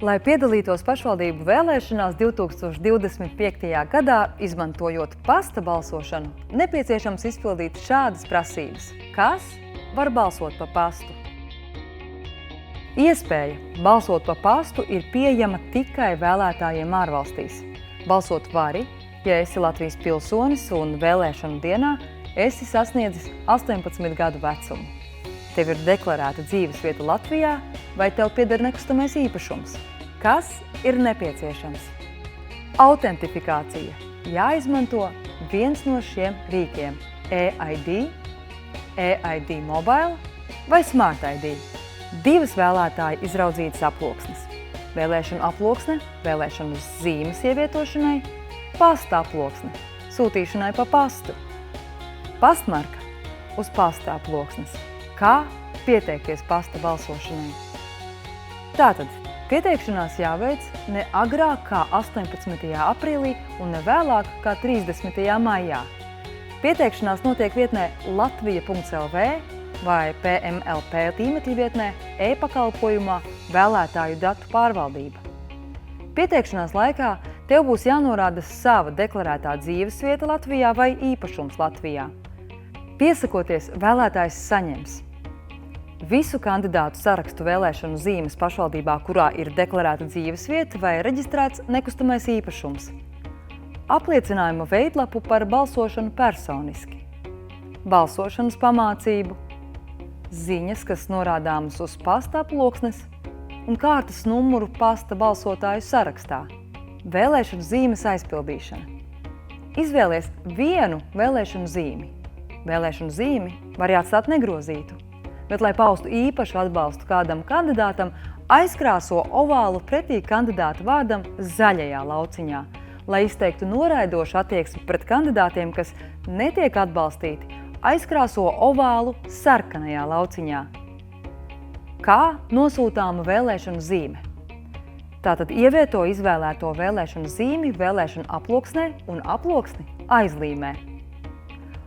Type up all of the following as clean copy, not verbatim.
Lai piedalītos pašvaldību vēlēšanās 2025. gadā, izmantojot pasta balsošanu, nepieciešams izpildīt šādas prasības. Kas var balsot pa pastu? Iespēja balsot pa pastu ir pieejama tikai vēlētājiem ārvalstīs. Balsot vari, ja esi Latvijas pilsonis un vēlēšanu dienā esi sasniedzis 18 gadu vecumu. Tev ir deklarēta dzīvesvieta Latvijā vai tev pieder nekustamais īpašums? Kas ir nepieciešams? Autentifikācija. Jāizmanto viens no šiem rīkiem – e-ID, e-ID Mobile vai Smart ID. 2 vēlētāji izraudzītas aploksnes. Vēlēšanu aploksne, vēlēšanu zīmes ievietošanai, pasta aploksne, sūtīšanai pa pastu. Pastmarka uz pasta aploksnes. Kā pieteikties pasta balsošanai? Tātad, pieteikšanās jāveic ne agrāk kā 18. aprīlī un ne vēlāk kā 30. maijā. Pieteikšanās notiek vietnē latvija.lv vai PMLP tīmekļa vietnē e-pakalpojumā Vēlētāju datu pārvaldība. Pieteikšanās laikā tev būs jānorāda sava deklarētā dzīvesvieta Latvijā vai īpašums Latvijā. Piesakoties, vēlētājs saņems visu kandidātu sarakstu vēlēšanu zīmes pašvaldībā, kurā ir deklarēta dzīvesvieta vai reģistrēts nekustamais īpašums. Apliecinājuma veidlapu par balsošanu personiski. Balsošanas pamācību. Ziņas, kas norādāmas uz pasta aploksnes un kārtas numuru pasta balsotāju sarakstā. Vēlēšanu zīmes aizpildīšana. Izvēlies vienu vēlēšanu zīmi. Vēlēšanu zīmi var atstāt negrozītu. Bet, lai paustu īpašu atbalstu kādam kandidātam, aizkrāso ovālu pretī kandidāta vārdam zaļajā lauciņā, lai izteiktu noraidošu attieksmi pret kandidātiem, kas netiek atbalstīti, aizkrāso ovālu sarkanajā lauciņā. Kā nosūtāma vēlēšanu zīme? Tātad ievieto izvēlēto vēlēšanu zīmi vēlēšanu aploksnē un aploksni aizlīmē.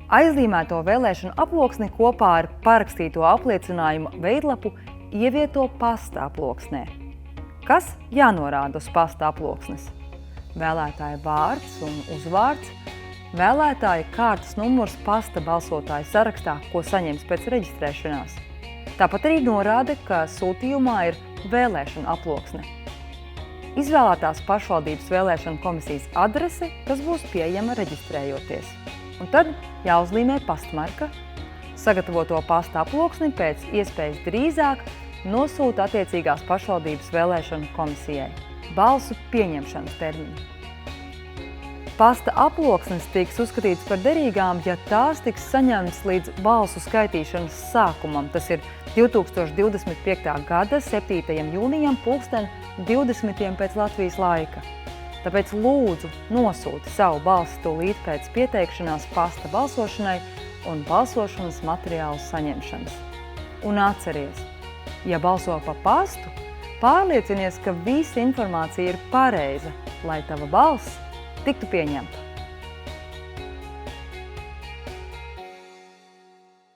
Aizlīmēto vēlēšanu aploksni kopā ar parakstīto apliecinājumu veidlapu ievieto pasta aploksnē. Kas jānorāda uz pasta aploksnes? Vēlētāja vārds un uzvārds, vēlētāja kārtas numurs pasta balsotāju sarakstā, ko saņems pēc reģistrēšanās. Tāpat arī norāda, ka sūtījumā ir vēlēšana aploksne. Izvēlētās pašvaldības vēlēšanu komisijas adrese, kas būs pieejama reģistrējoties. Un tad jāuzlīmē pastmarka, sagatavoto pasta aploksni pēc iespējas drīzāk nosūta attiecīgās pašvaldības vēlēšanu komisijai. Balsu pieņemšanas termiņi. Pasta aploksnes tiks uzskatīts par derīgām, ja tās tiks saņemtas līdz balsu skaitīšanas sākumam. Tas ir 2025. gada 7. jūnijam 20 pēc Latvijas laika. Tāpēc lūdzu nosūti savu balsi tūlīt pēc pieteikšanās pasta balsošanai un balsošanas materiālu saņemšanas. Un atceries, ja balso pa pastu, pārliecinies, ka visa informācija ir pareiza, lai tava balss tiktu pieņemta.